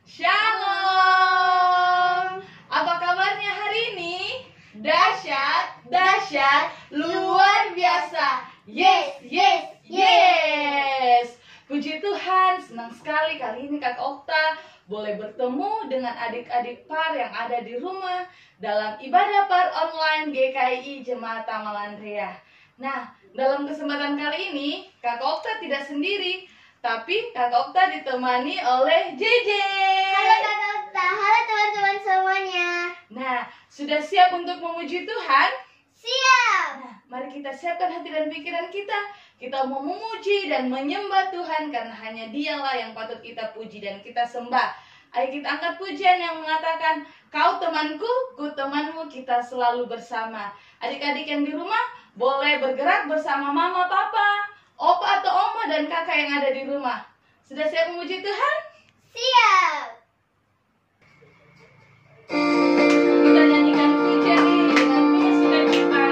Shalom. Apa kabarnya hari ini? Dahsyat, dahsyat, luar biasa. Yes, yes, yes. Puji Tuhan, senang sekali kali ini Kak Okta boleh bertemu dengan adik-adik PAR yang ada di rumah dalam ibadah PAR online GKI Jemaat Tamal Andrea. Nah, dalam kesempatan kali ini Kak Okta tidak sendiri, tapi Kak Okta ditemani oleh JJ. Halo Kak Okta, halo teman-teman semuanya. Nah, sudah siap untuk memuji Tuhan? Siap. Nah, mari kita siapkan hati dan pikiran kita. Kita mau memuji dan menyembah Tuhan karena hanya Dialah yang patut kita puji dan kita sembah. Ayo kita angkat pujian yang mengatakan, kau temanku, ku temanmu, kita selalu bersama. Adik-adik yang di rumah boleh bergerak bersama mama, papa, opa atau oma dan kakak yang ada di rumah. Sudah siap memuji Tuhan? Siap. Kita nyanyikan pujian ini dengan penuh sukacita.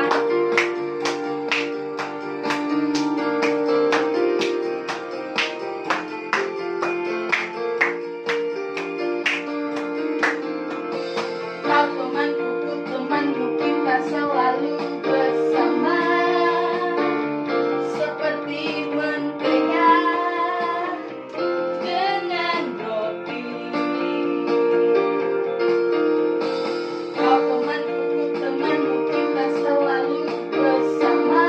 Kau temanku, ku temanmu, kita selalu bersama. Seperti mentega dengan roti. Kau temanku, ku temanmu, kita selalu bersama.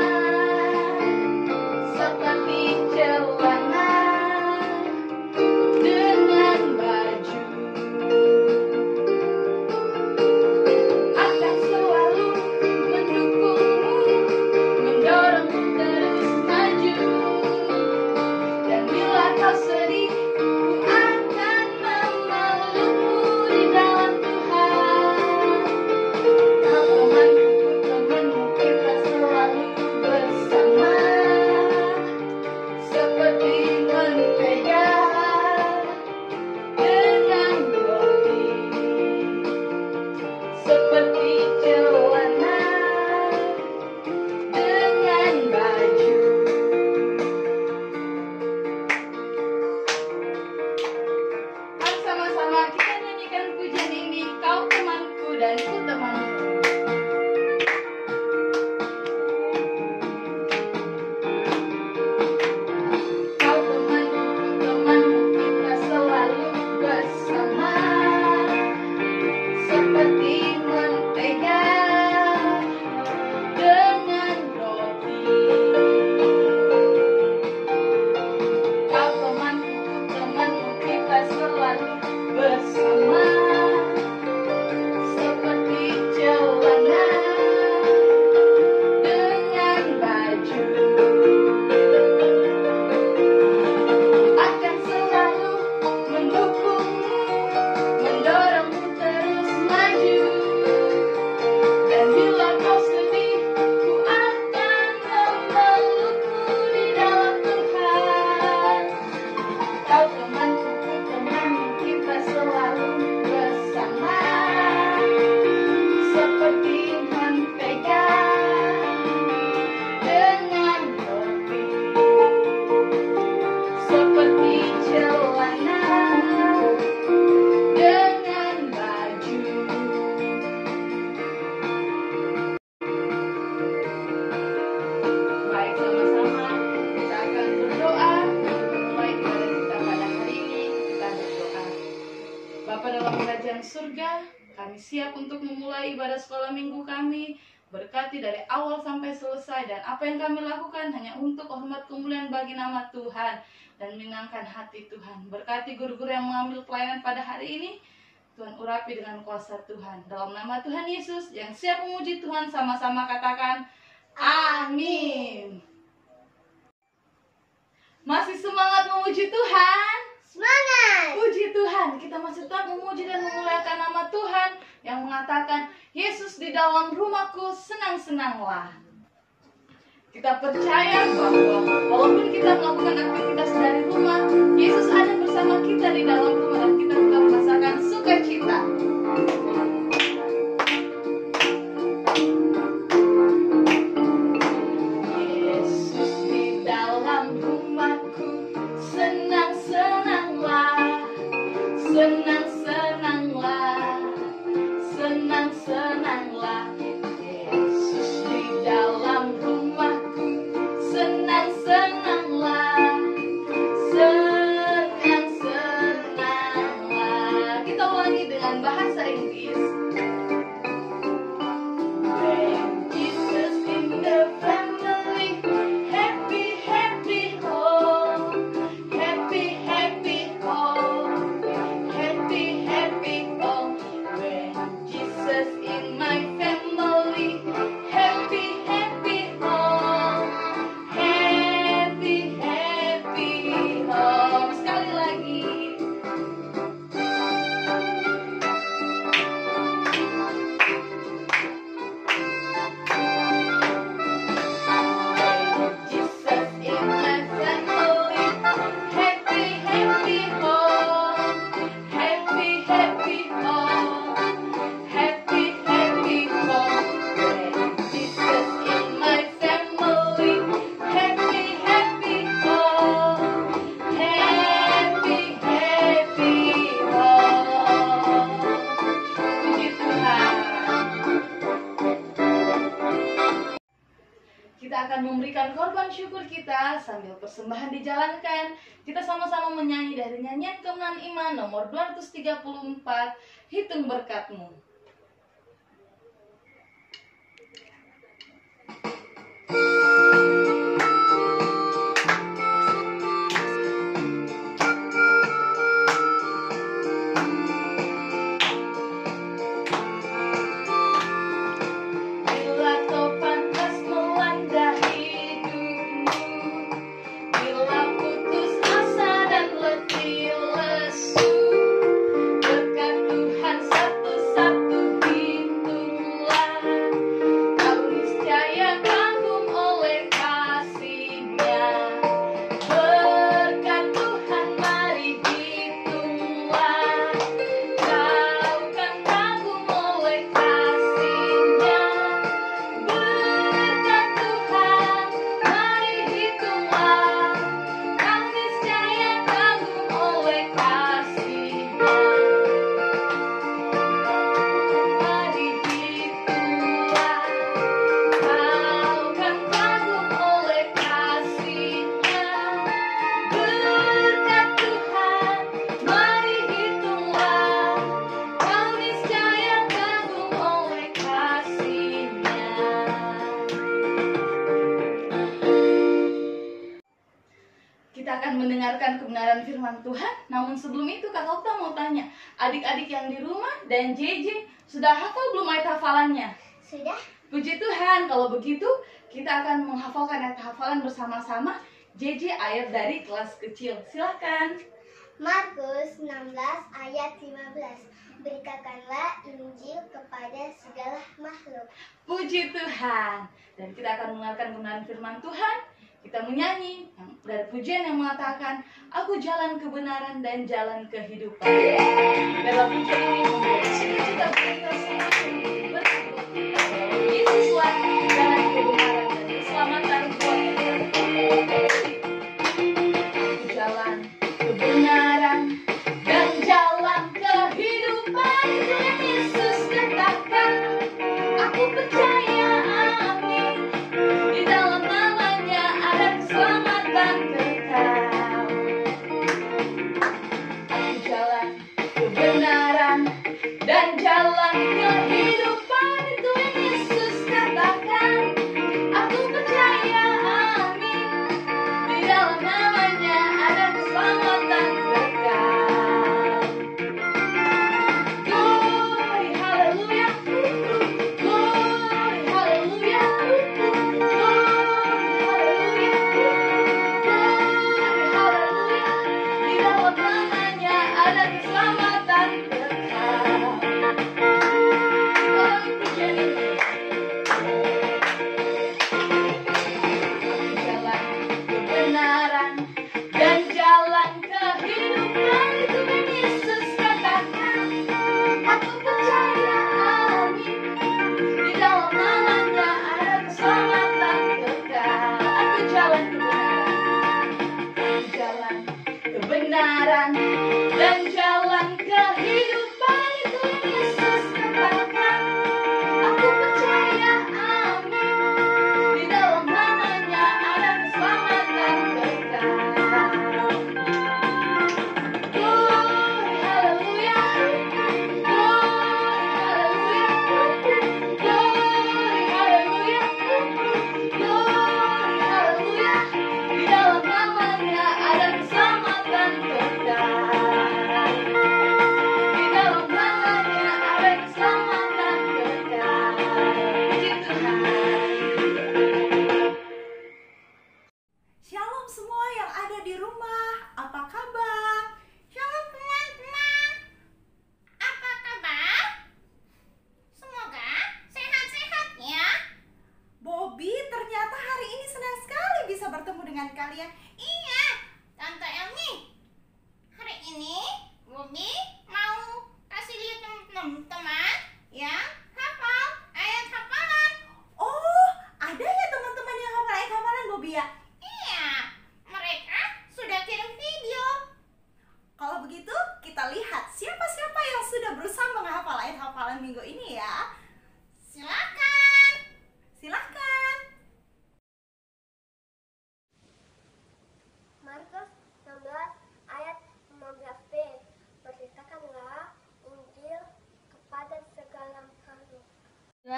Seperti celana dengan baju. Akan selalu mendukungmu, mendorongmu terus maju. Dan bila kau sedih, ku akan memelukmu di dalam Tuhan. Kau temanku, ku temanmu, kita selalu bersama. Seperti mentega dengan roti. Seperti celana dengan baju. Mari sama-sama kita nyanyikan pujian ini, kau temanku dan ku temanmu. Kau temanku, ku temanmu, kita selalu bersama. Seperti mentega dengan roti. Kau temanku, ku temanmu, kita selalu bersama. Seperti celana dengan baju. Akan selalu mendukungmu, mendorongmu terus maju. Dan bila kau sedih, ku akan memelukmu di dalam Tuhan. Kau temanku, ku temanmu, kita selalu bersama. Seperti mentega dengan roti. Seperti celana dengan baju. Baik, sama-sama kita akan berdoa. Mulai ibadah kita pada hari ini, kita berdoa. Bapa dalam kerajaan surga, kami siap untuk memulai ibadah sekolah minggu kami. Berkati dari awal sampai selesai, dan apa yang kami lakukan hanya untuk hormat kemuliaan bagi nama Tuhan dan menyenangkan hati Tuhan. Berkati guru-guru yang mengambil pelayanan pada hari ini, Tuhan urapi dengan kuasa Tuhan. Dalam nama Tuhan Yesus yang siap memuji Tuhan, sama-sama katakan amin. Masih semangat memuji Tuhan? Semangat. Puji Tuhan, kita masih tetap memuji dan memuliakan nama Tuhan yang mengatakan, Yesus di dalam rumahku, senang-senanglah. Kita percaya bahwa walaupun kita melakukan aktivitas dari rumah, Yesus ada bersama kita di dalam rumah dan kita tetap merasakan sukacita. Yesus di dalam rumahku, senang-senanglah. Senang syukur kita sambil persembahan dijalankan, kita sama-sama menyanyi dari nyanyian Kemenangan Iman nomor 234, Hitung Berkat-Mu. Kita akan mendengarkan kebenaran firman Tuhan. Namun sebelum itu Kak Okta mau tanya, adik-adik yang di rumah dan JJ sudah hafal belum ayat hafalannya? Sudah? Puji Tuhan. Kalau begitu kita akan menghafalkan ayat hafalan bersama-sama. JJ ayat dari kelas kecil. Silakan. Markus 16 ayat 15. Beritakanlah Injil kepada segala makhluk. Puji Tuhan. Dan kita akan mendengarkan kebenaran firman Tuhan. Kita menyanyi dari pujian yang mengatakan, aku jalan kebenaran dan jalan kehidupan. Dalam pujian ini membawa cita-cita kita semua bersyukur kita bahwa Yesuslah jalan kebenaran dan keselamatan buat kita. Aku jalan kebenaran dan jalan kehidupan, itu yang Yesus katakan. Aku percaya, amin, di dalam namanya ada keselamatan kekal. Aku jalan kebenaran dan jalan kehidupan, itu yang Yesus katakan. Aku percaya, amin, di dalam namanya ada keselamatan kekal. Glory, haleluya. Glory, haleluya. Glory, haleluya. Di dalam namanya ada keselamatan kekal. Ulangi pujian ini. Aku jalan kebenaran dan jalan kehidupan, itu yang Yesus katakan. Aku percaya, amin, di dalam namanya ada keselamatan kekal. Aku jalan kebenaran, aku jalan kebenaran dan jalan kehidupan, itu yang Yesus katakan. Aku percaya, amin, di dalam namanya ada keselamatan kekal. Glory, haleluya. Glory, haleluya. Glory, haleluya. Glory, haleluya. Di dalam namanya ada keselamatan kekal. Di dalam namanya ada keselamatan kekal. Puji Tuhan. Shalom semua yang ada di rumah, apa kabar? Shalom teman-teman. Apa kabar? Semoga sehat-sehat ya. Bobby, ternyata hari ini senang sekali bisa bertemu dengan kalian. Iya, Tante Elmi. Hari ini Bobby mau kasih lihat teman-teman yang hafal ayat hafalan. Oh, ada ya teman-teman yang hafal ayat hafalan Bobby ya? Iya, mereka sudah kirim video. Kalau begitu, kita lihat siapa-siapa yang sudah berusaha menghafal ayat hafalan minggu ini ya. Silakan. Silahkan.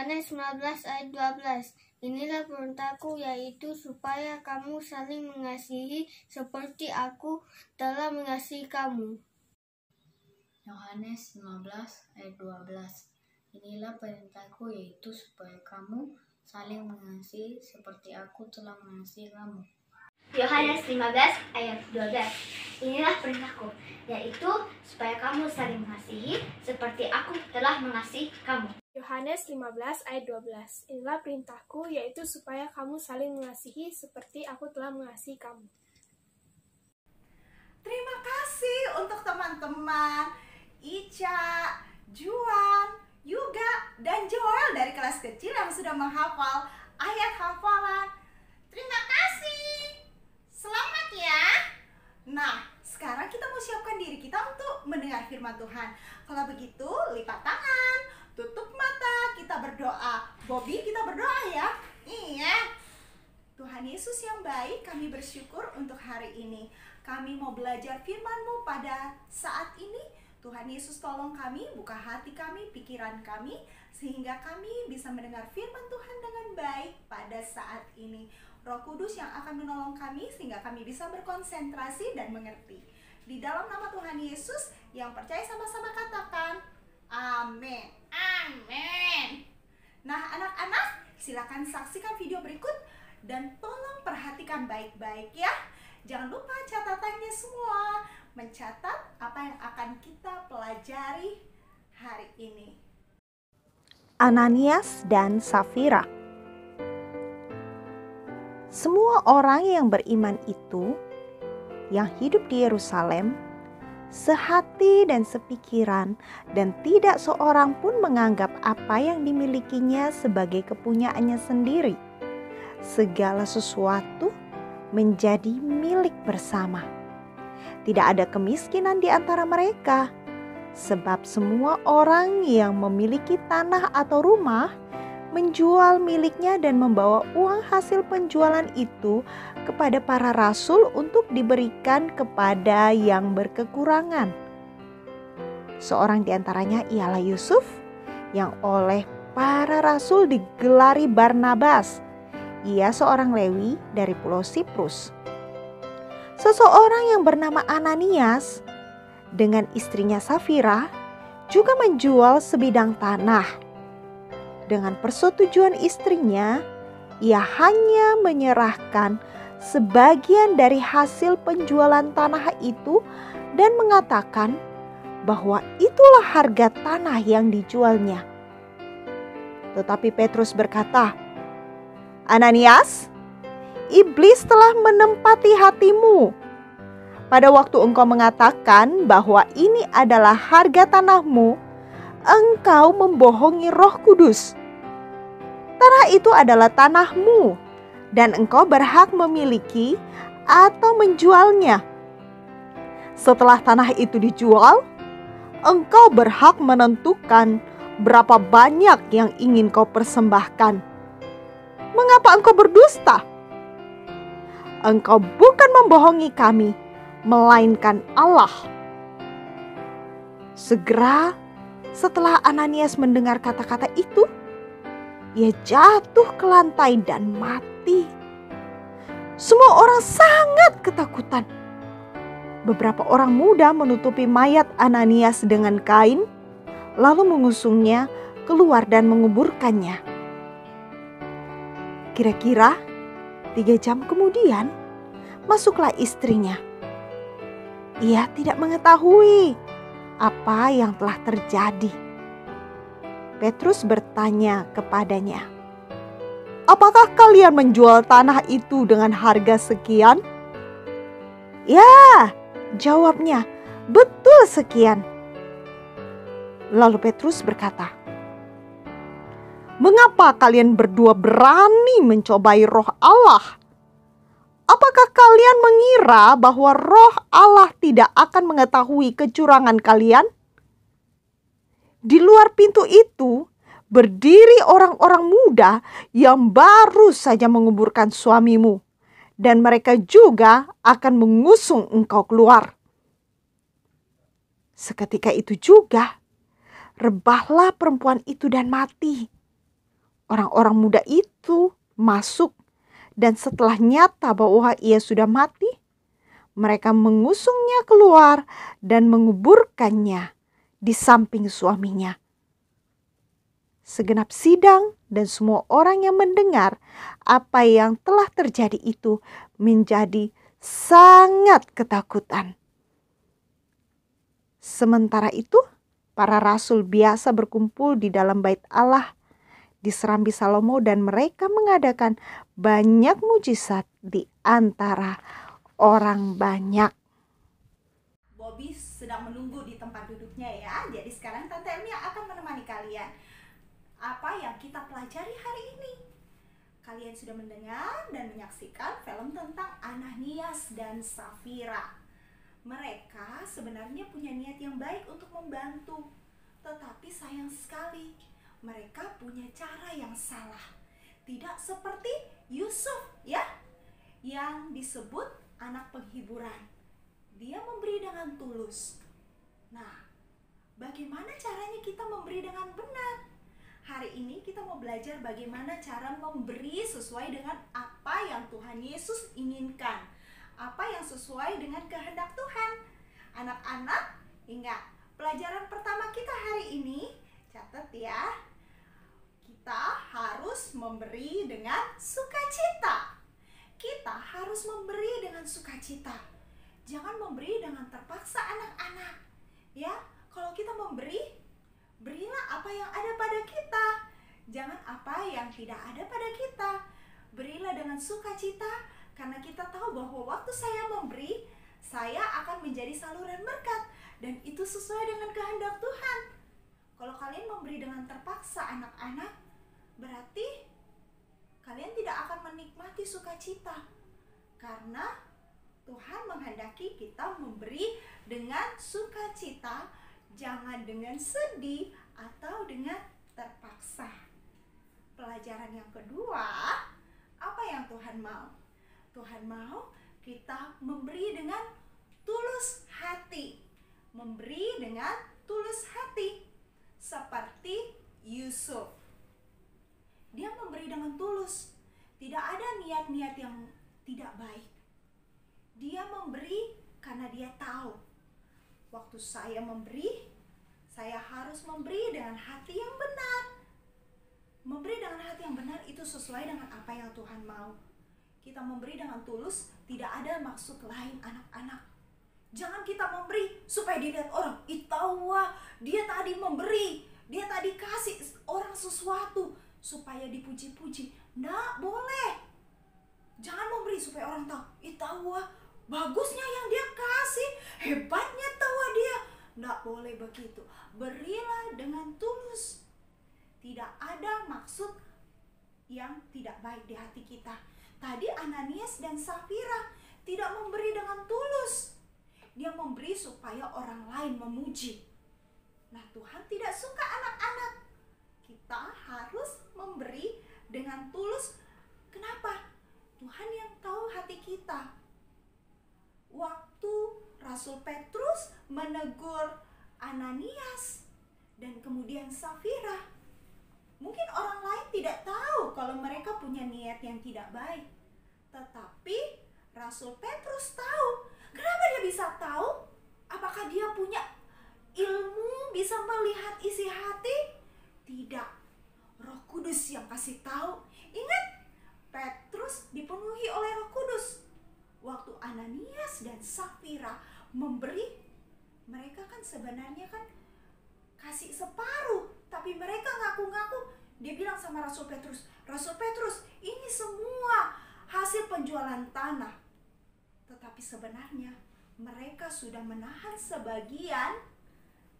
Yohanes 15 ayat 12. Inilah perintahku, yaitu supaya kamu saling mengasihi seperti aku telah mengasihi kamu. Yohanes 15 ayat 12. Inilah perintahku, yaitu supaya kamu saling mengasihi seperti aku telah mengasihi kamu. Yohanes 15 ayat 12. Inilah perintahku, yaitu supaya kamu saling mengasihi seperti aku telah mengasihi kamu. Yohanes 15 ayat 12. Inilah perintahku, yaitu supaya kamu saling mengasihi seperti aku telah mengasihi kamu. Terima kasih untuk teman-teman Ica, Juan, Yuga, dan Joel dari kelas kecil yang sudah menghafal ayat hafalan. Terima kasih. Selamat ya. Nah, sekarang kita mau siapkan diri kita untuk mendengar firman Tuhan. Kalau begitu, lipat tangan, tutup mata, kita berdoa. Bobby, kita berdoa ya. Iya. Tuhan Yesus yang baik, kami bersyukur untuk hari ini. Kami mau belajar firman-Mu pada saat ini. Tuhan Yesus tolong kami, buka hati kami, pikiran kami, sehingga kami bisa mendengar firman Tuhan dengan baik pada saat ini. Roh Kudus yang akan menolong kami sehingga kami bisa berkonsentrasi dan mengerti. Di dalam nama Tuhan Yesus yang percaya sama-sama katakan, amin. Amin. Nah anak-anak, silakan saksikan video berikut dan tolong perhatikan baik-baik ya. Jangan lupa catatannya semua, mencatat apa yang akan kita pelajari hari ini. Ananias dan Safira. Semua orang yang beriman itu, yang hidup di Yerusalem, sehati dan sepikiran, dan tidak seorang pun menganggap apa yang dimilikinya sebagai kepunyaannya sendiri. Segala sesuatu menjadi milik bersama. Tidak ada kemiskinan di antara mereka, sebab semua orang yang memiliki tanah atau rumah menjual miliknya dan membawa uang hasil penjualan itu kepada para rasul untuk diberikan kepada yang berkekurangan. Seorang di antaranya ialah Yusuf, yang oleh para rasul digelari Barnabas. Ia seorang Lewi dari Pulau Siprus. Seseorang yang bernama Ananias dengan istrinya Safira juga menjual sebidang tanah. Dengan persetujuan istrinya, ia hanya menyerahkan sebagian dari hasil penjualan tanah itu dan mengatakan bahwa itulah harga tanah yang dijualnya. Tetapi Petrus berkata, "Ananias, iblis telah menempati hatimu. Pada waktu engkau mengatakan bahwa ini adalah harga tanahmu, engkau membohongi Roh Kudus. Tanah itu adalah tanahmu, dan engkau berhak memiliki atau menjualnya. Setelah tanah itu dijual, engkau berhak menentukan berapa banyak yang ingin kau persembahkan. Mengapa engkau berdusta? Engkau bukan membohongi kami, melainkan Allah." Segera setelah Ananias mendengar kata-kata itu, ia jatuh ke lantai dan mati. Semua orang sangat ketakutan. Beberapa orang muda menutupi mayat Ananias dengan kain, lalu mengusungnya keluar dan menguburkannya. Kira-kira 3 jam kemudian, masuklah istrinya. Ia tidak mengetahui apa yang telah terjadi. Petrus bertanya kepadanya, "Apakah kalian menjual tanah itu dengan harga sekian?" "Ya," jawabnya, "betul sekian." Lalu Petrus berkata, "Mengapa kalian berdua berani mencobai Roh Allah? Apakah kalian mengira bahwa Roh Allah tidak akan mengetahui kecurangan kalian? Di luar pintu itu berdiri orang-orang muda yang baru saja menguburkan suamimu, dan mereka juga akan mengusung engkau keluar." Seketika itu juga rebahlah perempuan itu dan mati. orang-orang muda itu masuk, dan setelah nyata bahwa ia sudah mati, mereka mengusungnya keluar dan menguburkannya di samping suaminya. Segenap sidang dan semua orang yang mendengar apa yang telah terjadi itu menjadi sangat ketakutan. Sementara itu, para rasul biasa berkumpul di dalam bait Allah di Serambi Salomo, dan mereka mengadakan banyak mujizat di antara orang banyak. Bobby sedang menunggu di tempat duduknya ya. Jadi sekarang Tante Elmia akan menemani kalian. Apa yang kita pelajari hari ini? Kalian sudah mendengar dan menyaksikan film tentang Ananias dan Safira. Mereka sebenarnya punya niat yang baik untuk membantu, tetapi sayang sekali mereka punya cara yang salah. Tidak seperti Yusuf ya, yang disebut anak penghiburan. Dia memberi dengan tulus. Nah, bagaimana caranya kita memberi dengan benar? Hari ini kita mau belajar bagaimana cara memberi sesuai dengan apa yang Tuhan Yesus inginkan, apa yang sesuai dengan kehendak Tuhan. Anak-anak, ingat, pelajaran pertama kita hari ini, catat ya, kita harus memberi dengan sukacita. Kita harus memberi dengan sukacita. Jangan memberi dengan terpaksa anak-anak. Ya, kalau kita memberi, berilah apa yang ada pada kita. Jangan apa yang tidak ada pada kita. Berilah dengan sukacita, karena kita tahu bahwa waktu saya memberi, saya akan menjadi saluran berkat, dan itu sesuai dengan kehendak Tuhan. Kalau kalian memberi dengan terpaksa anak-anak, berarti kalian tidak akan menikmati sukacita, karena Tuhan menghendaki kita memberi dengan sukacita, jangan dengan sedih atau dengan terpaksa. Pelajaran yang kedua, apa yang Tuhan mau? Tuhan mau kita memberi dengan tulus hati. Memberi dengan tulus hati. Seperti Yusuf. Dia memberi dengan tulus. Tidak ada niat-niat yang tidak baik. Dia memberi karena dia tahu, waktu saya memberi, saya harus memberi dengan hati yang benar. Memberi dengan hati yang benar itu sesuai dengan apa yang Tuhan mau. Kita memberi dengan tulus, tidak ada maksud lain anak-anak. Jangan kita memberi supaya dilihat orang, wah dia tadi memberi, dia tadi kasih orang sesuatu supaya dipuji-puji. Nggak boleh. Jangan memberi supaya orang tahu, wah bagusnya yang dia kasih, hebatnya tawa dia. Nggak boleh begitu. Berilah dengan tulus. Tidak ada maksud yang tidak baik di hati kita. Tadi Ananias dan Safira tidak memberi dengan tulus. Dia memberi supaya orang lain memuji. Nah, Tuhan tidak suka anak-anak. Kita harus memberi dengan tulus. Kenapa? Tuhan yang tahu hati kita. Waktu Rasul Petrus menegur Ananias dan kemudian Safira, mungkin orang lain tidak tahu kalau mereka punya niat yang tidak baik. Tetapi Rasul Petrus tahu. Kenapa dia bisa tahu? Apakah dia punya ilmu bisa melihat isi hati? Tidak. Roh Kudus yang kasih tahu. Ingat, Petrus dipenuhi oleh Roh Kudus. Waktu Ananias dan Safira memberi, mereka kan sebenarnya kan kasih separuh, tapi mereka ngaku-ngaku. Dia bilang sama Rasul Petrus, Rasul Petrus, ini semua hasil penjualan tanah. Tetapi sebenarnya mereka sudah menahan sebagian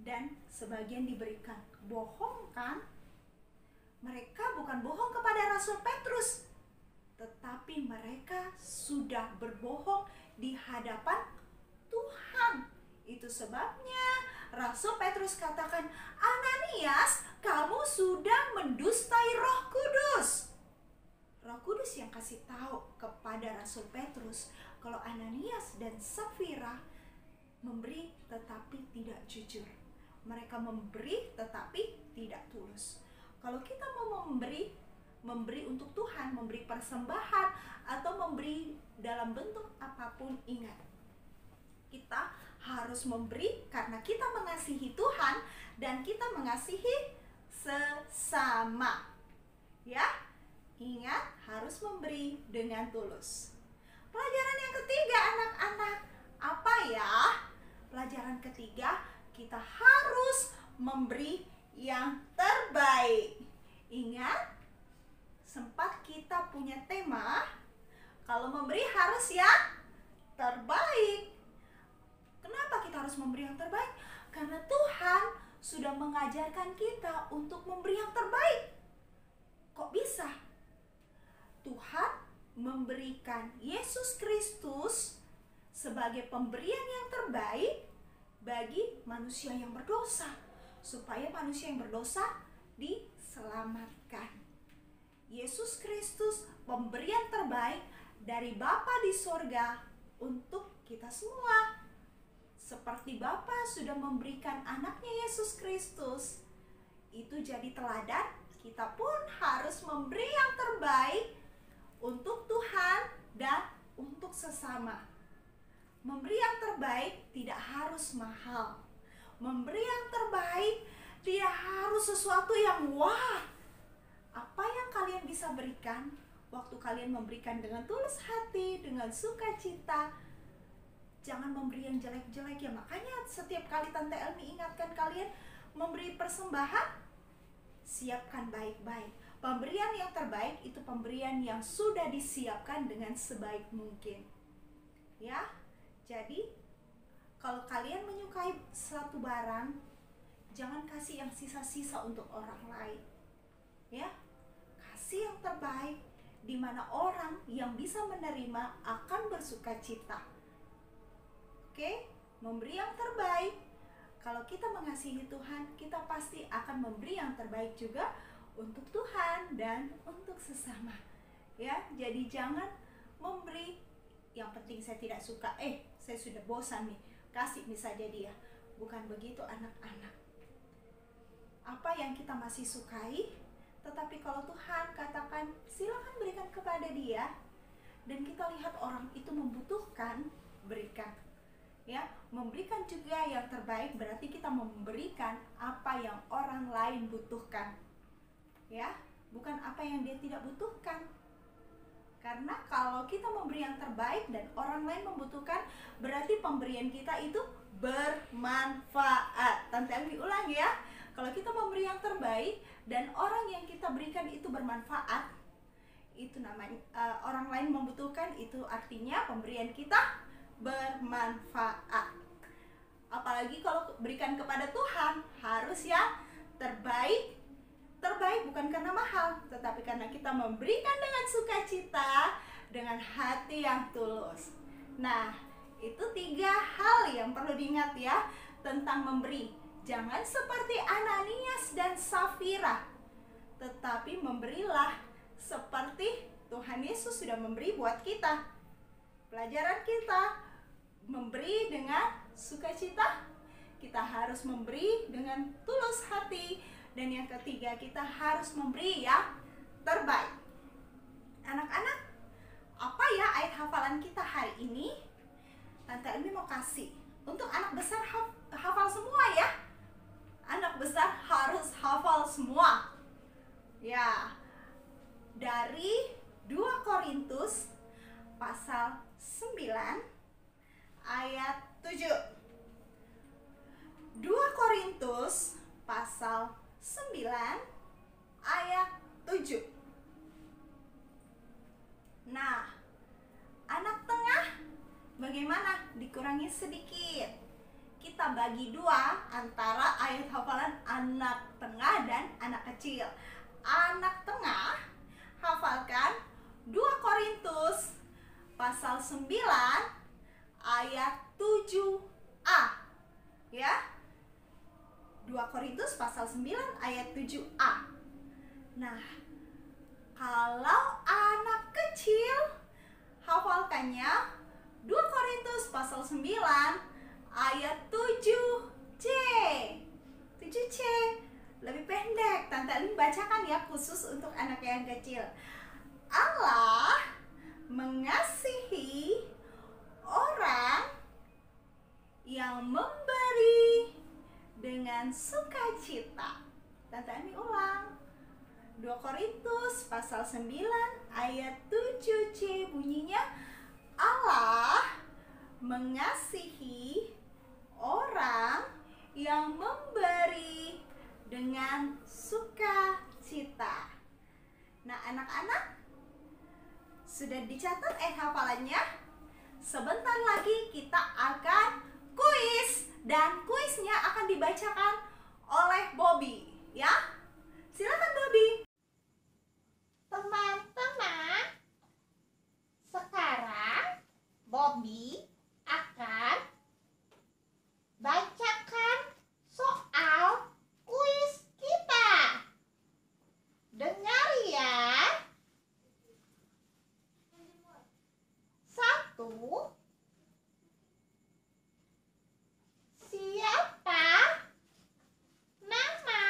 dan sebagian diberikan. Bohong kan? Mereka bukan bohong kepada Rasul Petrus, tetapi mereka sudah berbohong di hadapan Tuhan. Itu sebabnya Rasul Petrus katakan, Ananias, kamu sudah mendustai Roh Kudus. Roh Kudus yang kasih tahu kepada Rasul Petrus kalau Ananias dan Safira memberi tetapi tidak jujur. Mereka memberi tetapi tidak tulus. Kalau kita mau memberi, memberi untuk Tuhan, memberi persembahan, atau memberi dalam bentuk apapun, ingat, kita harus memberi karena kita mengasihi Tuhan dan kita mengasihi sesama. Ya, ingat, harus memberi dengan tulus. Pelajaran yang ketiga, anak-anak, apa ya? Pelajaran ketiga, kita harus memberi yang terbaik. Ingat, sempat kita punya tema, kalau memberi harus yang terbaik. Kenapa kita harus memberi yang terbaik? Karena Tuhan sudah mengajarkan kita untuk memberi yang terbaik. Kok bisa? Tuhan memberikan Yesus Kristus sebagai pemberian yang terbaik bagi manusia yang berdosa, supaya manusia yang berdosa diselamatkan. Yesus Kristus pemberian terbaik dari Bapa di sorga untuk kita semua. Seperti Bapa sudah memberikan anaknya Yesus Kristus, itu jadi teladan, kita pun harus memberi yang terbaik untuk Tuhan dan untuk sesama. Memberi yang terbaik tidak harus mahal. Memberi yang terbaik tidak harus sesuatu yang wah. Apa yang kalian bisa berikan waktu kalian memberikan dengan tulus hati, dengan sukacita. Jangan memberi yang jelek-jelek ya. Makanya setiap kali Tante Elmi ingatkan kalian memberi persembahan, siapkan baik-baik. Pemberian yang terbaik itu pemberian yang sudah disiapkan dengan sebaik mungkin. Ya, jadi kalau kalian menyukai suatu barang, jangan kasih yang sisa-sisa untuk orang lain. Ya, kasih yang terbaik, di mana orang yang bisa menerima akan bersuka cita. Oke, memberi yang terbaik. Kalau kita mengasihi Tuhan, kita pasti akan memberi yang terbaik juga untuk Tuhan dan untuk sesama. Ya, jadi jangan memberi yang penting saya tidak suka, saya sudah bosan nih, kasih ini saja dia. Bukan begitu anak-anak. Apa yang kita masih sukai, tetapi kalau Tuhan katakan silakan berikan kepada dia, dan kita lihat orang itu membutuhkan, berikan. Ya, memberikan juga yang terbaik berarti kita memberikan apa yang orang lain butuhkan. Ya, bukan apa yang dia tidak butuhkan. Karena kalau kita memberi yang terbaik dan orang lain membutuhkan, berarti pemberian kita itu bermanfaat. Tante Elmi ulang ya. Kalau kita memberi yang terbaik dan orang yang kita berikan itu bermanfaat, itu namanya orang lain membutuhkan, itu artinya pemberian kita bermanfaat. Apalagi kalau berikan kepada Tuhan, harus yang terbaik. Terbaik bukan karena mahal, tetapi karena kita memberikan dengan sukacita, dengan hati yang tulus. Nah, itu 3 hal yang perlu diingat ya tentang memberi. Jangan seperti Ananias dan Safira, tetapi memberilah seperti Tuhan Yesus sudah memberi buat kita. Pelajaran kita, memberi dengan sukacita, kita harus memberi dengan tulus hati, dan yang ketiga kita harus memberi yang terbaik. Anak-anak, apa ya ayat hafalan kita hari ini? Tante Elmi mau kasih untuk anak besar hafal semua ya. Anak besar harus hafal semua. Ya, dari 2 Korintus pasal 9 ayat 7. 2 Korintus pasal 9 ayat 7. Nah, anak tengah bagaimana? Dikurangi sedikit. Kita bagi 2 antara ayat hafalan anak tengah dan anak kecil. Anak tengah hafalkan 2 Korintus pasal 9 ayat 7a. Ya. 2 Korintus pasal 9 ayat 7a. Nah, kalau anak kecil hafalkannya 2 Korintus pasal 9 ayat 7c. 7c lebih pendek. Tante Elmi dibacakan ya, khusus untuk anak yang kecil. Allah mengasihi orang yang memberi dengan sukacita. Tante Emi ulang. 2 Korintus pasal 9 ayat 7c bunyinya, Allah mengasihi orang yang memberi dengan sukacita. Nah, anak-anak, sudah dicatat hafalannya? Sebentar lagi kita akan kuis, dan kuisnya akan dibacakan oleh Bobby, ya. Silakan Bobby. Teman-teman, sekarang Bobby akan bacakan soal kuis kita. Dengar ya. 1. Siapa nama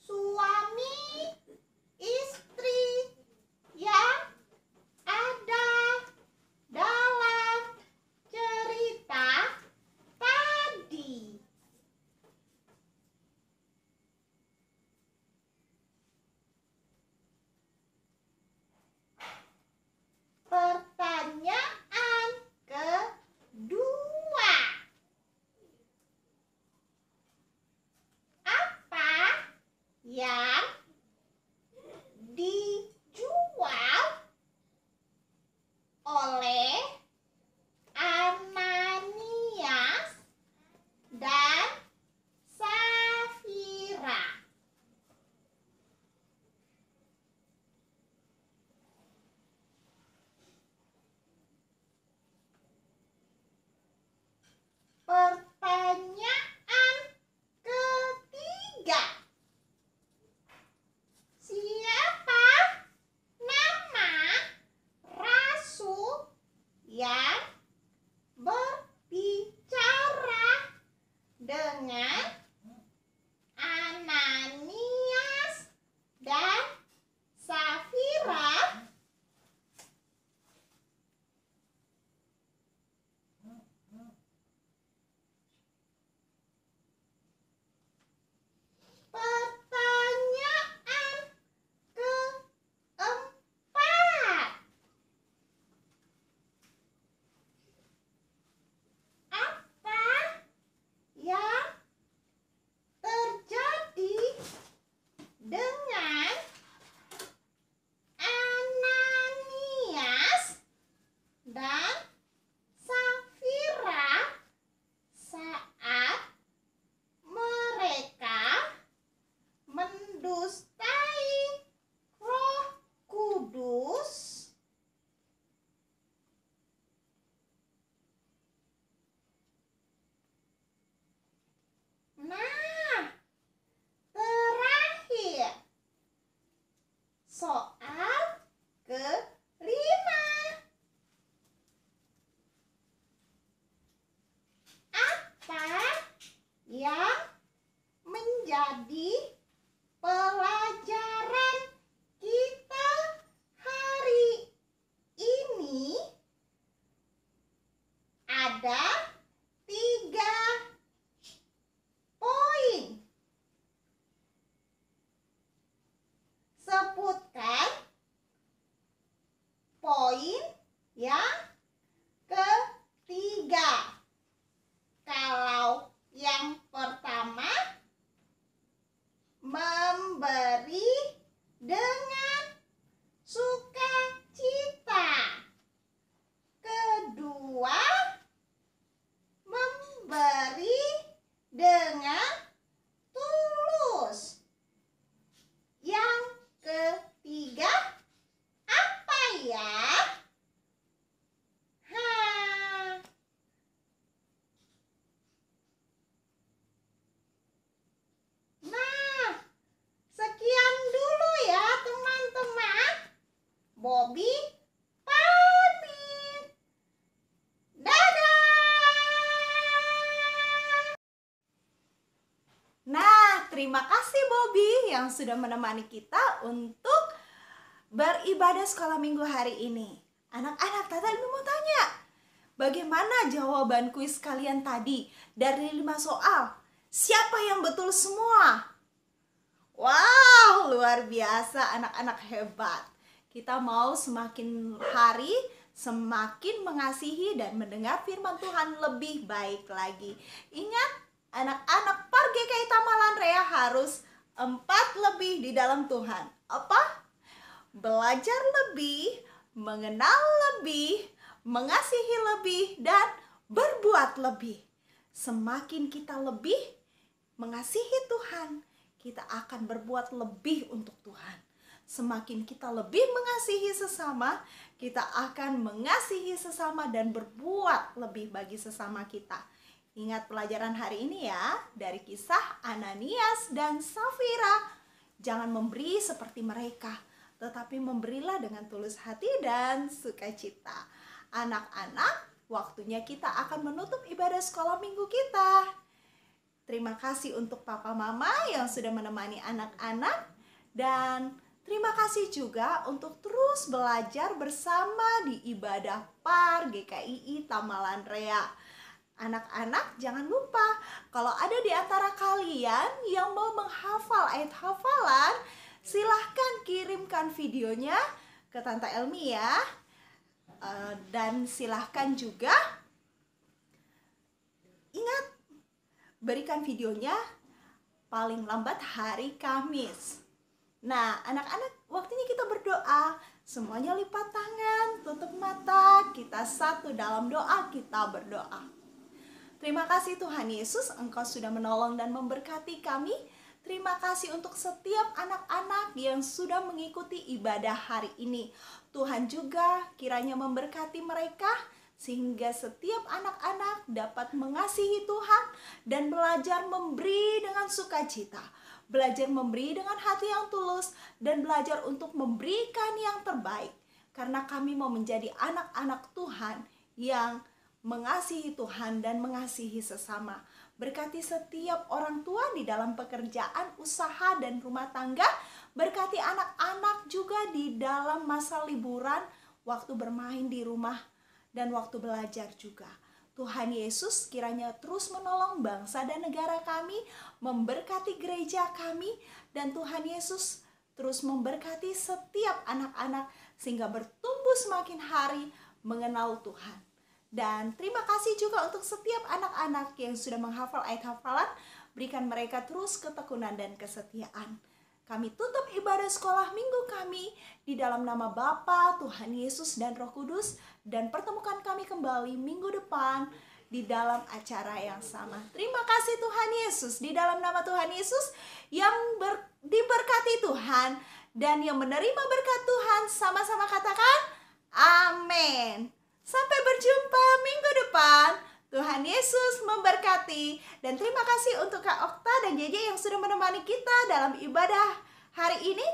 suami istri yang ada dalam cerita tadi? Pertanyaan kedua. Apa yang dijual oleh Ananias dan Safira? Pertanyaan ketiga. Siapa nama rasul yang berbicara dengan Ananias dan Safira? Pertanyaan keempat. Apa yang terjadi dengan terima kasih Bobby yang sudah menemani kita untuk beribadah sekolah minggu hari ini. Anak-anak, Tata ini mau tanya, bagaimana jawaban kuis kalian tadi dari 5 soal? Siapa yang betul semua? Wow, luar biasa, anak-anak hebat. Kita mau semakin hari semakin mengasihi dan mendengar firman Tuhan lebih baik lagi. Ingat, anak-anak Par GKI Tamalan Rea harus 4 lebih di dalam Tuhan. Apa? Belajar lebih, mengenal lebih, mengasihi lebih, dan berbuat lebih. Semakin kita lebih mengasihi Tuhan, kita akan berbuat lebih untuk Tuhan. Semakin kita lebih mengasihi sesama, kita akan mengasihi sesama dan berbuat lebih bagi sesama kita. Ingat pelajaran hari ini ya, dari kisah Ananias dan Safira. Jangan memberi seperti mereka, tetapi memberilah dengan tulus hati dan sukacita. Anak-anak, waktunya kita akan menutup ibadah sekolah minggu kita. Terima kasih untuk Papa Mama yang sudah menemani anak-anak, dan terima kasih juga untuk terus belajar bersama di ibadah Par GKI Tamalan Rea. Anak-anak, jangan lupa kalau ada di antara kalian yang mau menghafal ayat hafalan, silahkan kirimkan videonya ke Tante Elmi ya. Dan silahkan juga ingat, berikan videonya paling lambat hari Kamis. Nah, anak-anak, waktunya kita berdoa. Semuanya lipat tangan, tutup mata, kita satu dalam doa, kita berdoa. Terima kasih Tuhan Yesus, Engkau sudah menolong dan memberkati kami. Terima kasih untuk setiap anak-anak yang sudah mengikuti ibadah hari ini. Tuhan juga kiranya memberkati mereka, sehingga setiap anak-anak dapat mengasihi Tuhan dan belajar memberi dengan sukacita. Belajar memberi dengan hati yang tulus dan belajar untuk memberikan yang terbaik. Karena kami mau menjadi anak-anak Tuhan yang mengasihi Tuhan dan mengasihi sesama. Berkati setiap orang tua di dalam pekerjaan, usaha, dan rumah tangga. Berkati anak-anak juga di dalam masa liburan, waktu bermain di rumah, dan waktu belajar juga. Tuhan Yesus kiranya terus menolong bangsa dan negara kami, memberkati gereja kami, dan Tuhan Yesus terus memberkati setiap anak-anak sehingga bertumbuh semakin hari mengenal Tuhan. Dan terima kasih juga untuk setiap anak-anak yang sudah menghafal ayat hafalan, berikan mereka terus ketekunan dan kesetiaan. Kami tutup ibadah sekolah minggu kami di dalam nama Bapa, Tuhan Yesus, dan Roh Kudus, dan pertemukan kami kembali minggu depan di dalam acara yang sama. Terima kasih Tuhan Yesus, di dalam nama Tuhan Yesus yang diberkati Tuhan dan yang menerima berkat Tuhan, sama-sama katakan amin. Sampai berjumpa minggu depan. Tuhan Yesus memberkati. Dan terima kasih untuk Kak Okta dan JJ yang sudah menemani kita dalam ibadah hari ini.